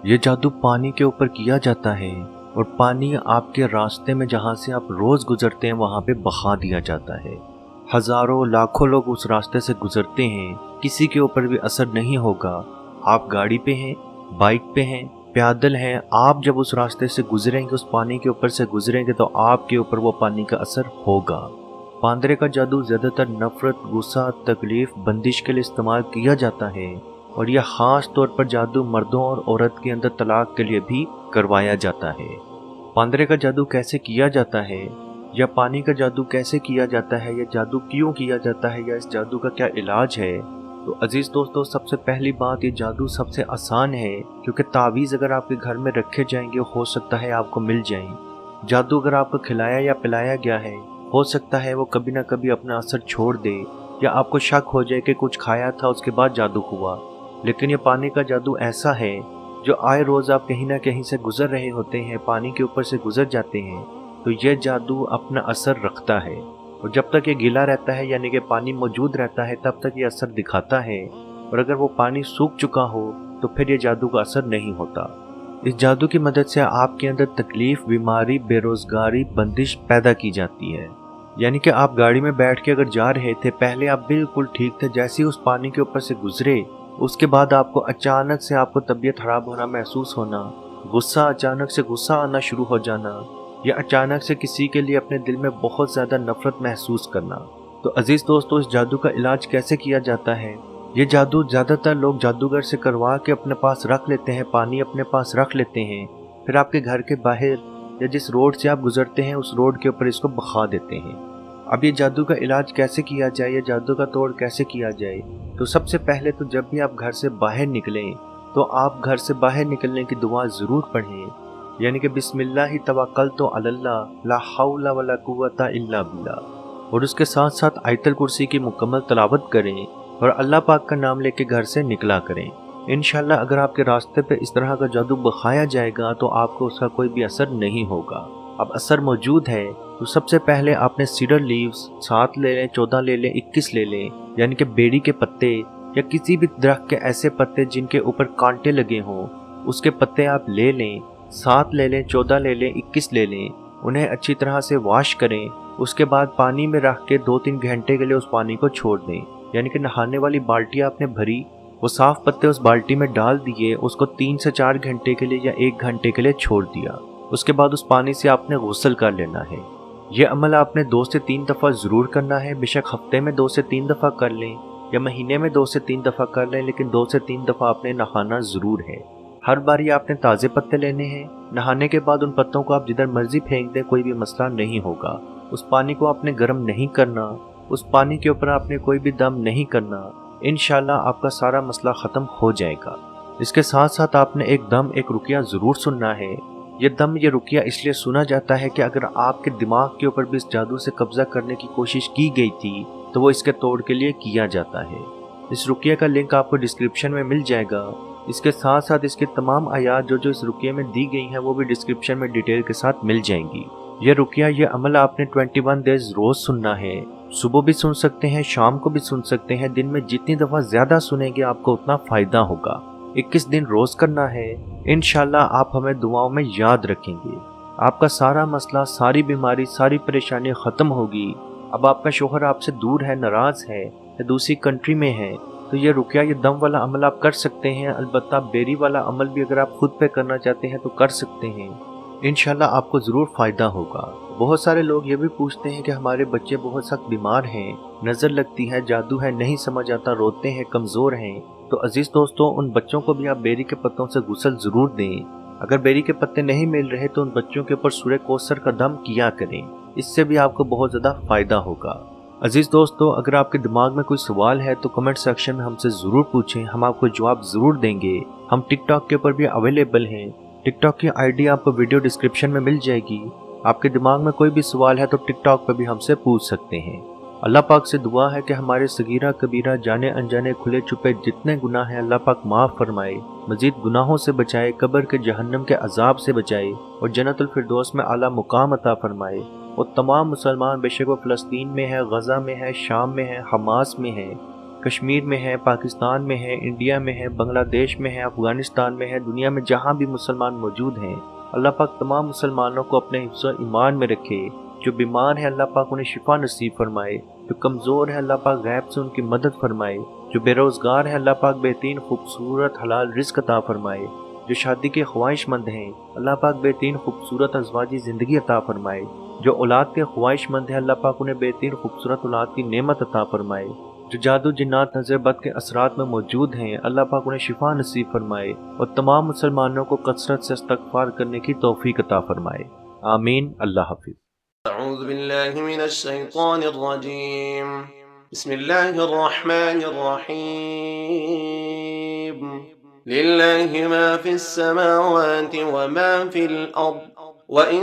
ये जादू पानी के ऊपर किया जाता है और पानी आपके रास्ते में जहाँ से आप रोज गुजरते हैं वहाँ पे बहा दिया जाता है। हजारों लाखों लोग उस रास्ते से गुजरते हैं, किसी के ऊपर भी असर नहीं होगा। आप गाड़ी पे हैं, बाइक पे हैं, पैदल हैं, आप जब उस रास्ते से गुजरेंगे, उस पानी के ऊपर से गुजरेंगे तो आपके ऊपर वो पानी का असर होगा। पांदरे का जादू ज्यादातर नफरत, गुस्सा, तकलीफ, बंदिश के लिए इस्तेमाल किया जाता है और यह खास तौर पर जादू मर्दों और औरत के अंदर तलाक के लिए भी करवाया जाता है। पांदरे का जादू कैसे किया जाता है, या पानी का जादू कैसे किया जाता है, या जादू क्यों किया जाता है, या इस जादू का क्या इलाज है? तो अजीज दोस्तों, सबसे पहली बात, ये जादू सबसे आसान है क्योंकि तावीज़ अगर आपके घर में रखे जाएंगे हो सकता है आपको मिल जाएं। जादू अगर आपको खिलाया या पिलाया गया है हो सकता है वो कभी ना कभी अपना असर छोड़ दे, या आपको शक हो जाए कि कुछ खाया था उसके बाद जादू हुआ। लेकिन ये पानी का जादू ऐसा है जो आए रोज आप कहीं ना कहीं से गुजर रहे होते हैं, पानी के ऊपर से गुजर जाते हैं, तो ये जादू अपना असर रखता है और जब तक ये गीला रहता है यानी कि पानी मौजूद रहता है तब तक ये असर दिखाता है, और अगर वो पानी सूख चुका हो तो फिर ये जादू का असर नहीं होता। इस जादू की मदद से आपके अंदर तकलीफ, बीमारी, बेरोजगारी, बंदिश पैदा की जाती है। यानी कि आप गाड़ी में बैठ के अगर जा रहे थे, पहले आप बिल्कुल ठीक थे, जैसे ही उस पानी के ऊपर से गुजरे उसके बाद आपको अचानक से आपको तबीयत खराब होना महसूस होना, गुस्सा, अचानक से गुस्सा आना शुरू हो जाना, या अचानक से किसी के लिए अपने दिल में बहुत ज़्यादा नफरत महसूस करना। तो अजीज़ दोस्तों, इस जादू का इलाज कैसे किया जाता है? ये जादू ज़्यादातर लोग जादूगर से करवा के अपने पास रख लेते हैं, पानी अपने पास रख लेते हैं, फिर आपके घर के बाहर या जिस रोड से आप गुजरते हैं उस रोड के ऊपर इसको बहा देते हैं। अब ये जादू का इलाज कैसे किया जाए, या जादू का तोड़ कैसे किया जाए? तो सबसे पहले तो जब भी आप घर से बाहर निकलें तो आप घर से बाहर निकलने की दुआ ज़रूर पढ़ें, यानी कि बिस्मिल्लाहि तवक्कलतु अलल्लाह ला हौला वला कुव्वता इल्ला बिल्लाह, और उसके साथ साथ आयतल कुर्सी की मुकम्मल तलावत करें और अल्लाह पाक का नाम लेके घर से निकला करें। इंशाल्लाह अगर आपके रास्ते पे इस तरह का जादू बखाया जाएगा तो आपको उसका कोई भी असर नहीं होगा। अब असर मौजूद है तो सबसे पहले आपने सीडर लीव्स 7 ले लें, 14 ले लें, 21 ले लें, यानी कि बेड़ी के पत्ते या किसी भी दरख्त के ऐसे पत्ते जिनके ऊपर कांटे लगे हों, उसके पत्ते आप ले लें। 7 ले लें, 14 ले लें, 21 ले लें, उन्हें अच्छी तरह से वॉश करें। उसके बाद पानी में रख के 2-3 घंटे के लिए उस पानी को छोड़ दें, यानी कि नहाने वाली बाल्टी आपने भरी, वो साफ पत्ते उस बाल्टी में डाल दिए, उसको 3 से 4 घंटे के लिए या 1 घंटे के लिए छोड़ दिया। उसके बाद उस पानी से आपने गुस्ल कर लेना है। यह अमल आपने 2 से 3 दफ़ा ज़रूर करना है, बेशक हफ्ते में 2 से 3 दफ़ा कर लें या महीने में 2 से 3 दफ़ा कर लें, लेकिन 2 से 3 दफ़ा आपने नहाना ज़रूर है। हर बार ये आपने ताज़े पत्ते लेने हैं। नहाने के बाद उन पत्तों को आप जिधर मर्जी फेंक दें, कोई भी मसला नहीं होगा। उस पानी को आपने गर्म नहीं करना, उस पानी के ऊपर आपने कोई भी दम नहीं करना। इंशाल्लाह आपका सारा मसला ख़त्म हो जाएगा। इसके साथ साथ आपने एक दम, एक रुकिया ज़रूर सुनना है। ये दम, ये रुकिया इसलिए सुना जाता है कि अगर आपके दिमाग के ऊपर भी इस जादू से कब्जा करने की कोशिश की गई थी तो वो इसके तोड़ के लिए किया जाता है। इस रुकिया का लिंक आपको डिस्क्रिप्शन में मिल जाएगा। इसके साथ साथ इसके तमाम आयात जो इस रुकिया में दी गई हैं वो भी डिस्क्रिप्शन में डिटेल के साथ मिल जाएंगी। ये रुकिया, ये अमल आपने 21 डेज रोज सुनना है। सुबह भी सुन सकते हैं, शाम को भी सुन सकते हैं। दिन में जितनी दफ़ा ज़्यादा सुनेंगे आपको उतना फ़ायदा होगा। 21 दिन रोज़ करना है। इंशाल्लाह आप हमें दुआओं में याद रखेंगे। आपका सारा मसला, सारी बीमारी, सारी परेशानी ख़त्म होगी। अब आपका शोहर आपसे दूर है, नाराज़ है या दूसरी कंट्री में है, तो ये रुकिया, ये दम वाला अमल आप कर सकते हैं। अलबत्ता बेरी वाला अमल भी अगर आप खुद पे करना चाहते हैं तो कर सकते हैं। इंशाल्लाह आपको ज़रूर फ़ायदा होगा। बहुत सारे लोग ये भी पूछते हैं कि हमारे बच्चे बहुत सख्त बीमार हैं, नज़र लगती है, जादू है, नहीं समझ आता, रोते हैं, कमज़ोर हैं। तो अजीज़ दोस्तों, उन बच्चों को भी आप बेरी के पत्तों से गुस्ल ज़रूर दें। अगर बेरी के पत्ते नहीं मिल रहे तो उन बच्चों के ऊपर सूरह कौसर का दम किया करें, इससे भी आपको बहुत ज़्यादा फ़ायदा होगा। अजीज़ दोस्तों, अगर आपके दिमाग में कोई सवाल है तो कमेंट सेक्शन में हमसे ज़रूर पूछें, हम आपको जवाब ज़रूर देंगे। हम टिकटॉक के ऊपर भी अवेलेबल हैं। टिकटॉक की आईडी आपको वीडियो डिस्क्रिप्शन में मिल जाएगी। आपके दिमाग में कोई भी सवाल है तो टिकटॉक पर भी हमसे पूछ सकते हैं। अल्लाह पाक से दुआ है कि हमारे सगीरा कबीरा, जाने अनजाने, खुले छुपे जितने गुनाह हैं अल्लाह पाक माफ़ फरमाए, मजीद गुनाहों से बचाए, कब्र के जहन्नम के अजाब से बचाए और जन्नतुल फिरदौस में आला मुकाम अता फरमाए। और तमाम मुसलमान, बेशक वो फ़लस्तीन में है, गज़ा में है, शाम में है, हमास में है, کشمیر میں ہے، پاکستان میں ہے، انڈیا میں ہے، بنگلہ دیش میں ہے، افغانستان میں ہے، دنیا میں جہاں بھی مسلمان موجود ہیں، اللہ پاک تمام مسلمانوں کو اپنے حفظ و ایمان میں رکھے۔ جو بیمار ہے اللہ پاک انہیں شفا نصیب فرمائے، جو کمزور ہے اللہ پاک غیب سے ان کی مدد فرمائے، جو بے روزگار ہے اللہ پاک بہترین خوبصورت حلال رزق عطا فرمائے، جو شادی کے خواہش مند ہیں اللہ پاک بہترین خوبصورت ازواجی زندگی عطا فرمائے، جو اولاد کے خواہش مند ہیں اللہ پاک انہیں بہترین خوبصورت اولاد کی نعمت عطا فرمائے، جو جادو جنات نظر بد کے اثرات میں موجود ہیں اللہ پاک انہیں شفا نصیب فرمائے اور تمام مسلمانوں کو کثرت سے استغفار کرنے کی توفیق عطا فرمائے۔ آمین۔ اللہ حافظ۔ اعوذ باللہ من الشیطان الرجیم، بسم اللہ الرحمن الرحیم، للہ ما فی السماوات وما فی الارض وَإِن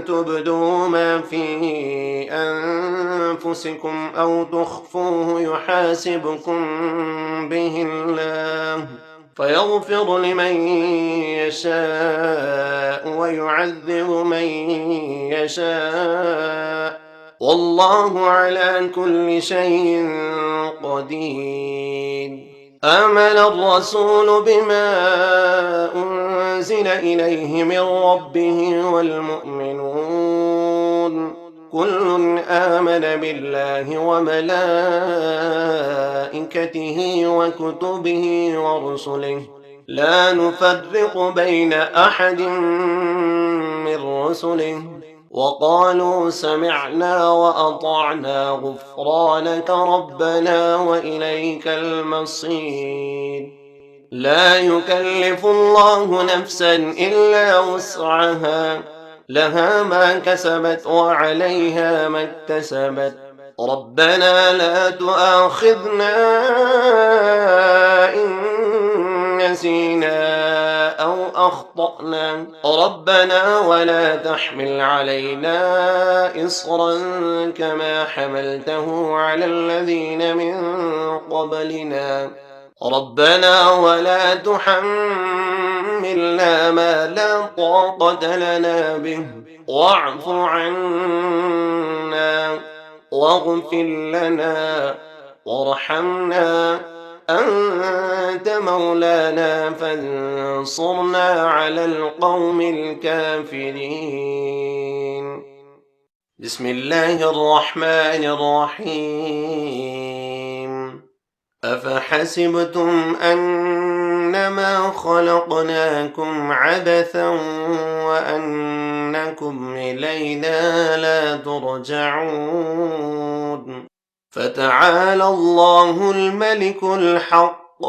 تُبْدُوا مَا فِي أَنفُسِكُمْ أَوْ تُخْفُوهُ يُحَاسِبْكُم بِهِ اللَّهُ فَيَغْفِرُ لِمَن يَشَاءُ وَيُعَذِّبُ مَن يَشَاءُ وَاللَّهُ عَلَى كُلِّ شَيْءٍ قَدِيرٌ۔ آمن الرسول بما أنزل إليه من ربه والمؤمنون كل آمن بالله وملائكته وكتبه ورسله لا نفرق بين أحد من رسله وقالوا سمعنا وأطعنا غفرانك ربنا وإليك المصير۔ لا يكلف الله نفسا إلا وسعها، لها ما كسبت وعليها ما اكتسبت، ربنا لا تؤاخذنا إن نسينا أو أخطأنا، ربنا ولا تحمل علينا إصرا كما حملته على الذين من قبلنا، ربنا ولا تحملنا ما لا طاقة لنا به، واعف عنا واغفر لنا وارحمنا، أنت مولانا فانصرنا على القوم الكافرين۔ بسم الله الرحمن الرحيم، أفحسبتم أنما خلقناكم عبثا وأنكم إلينا لا ترجعون، فتعالى الله الملك الحق،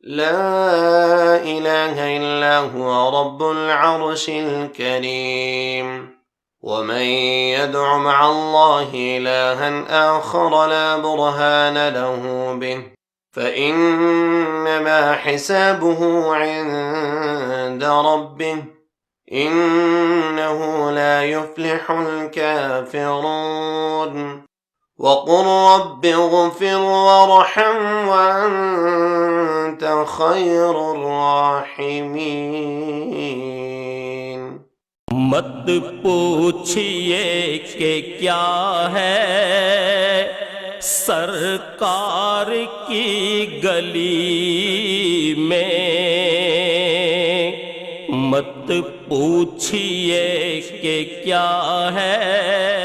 لا إله إلا هو رب العرش الكريم۔ ومن يدع مع الله إلها آخر لا برهان له به فإنما حسابه عند ربه، إنه لا يفلح الكافرون۔ وقل رب اغفر وارحم وأنت خير الراحمين۔ مت پوچھئے کہ کیا ہے سرکار کی گلی میں، مت پوچھئے کہ کیا ہے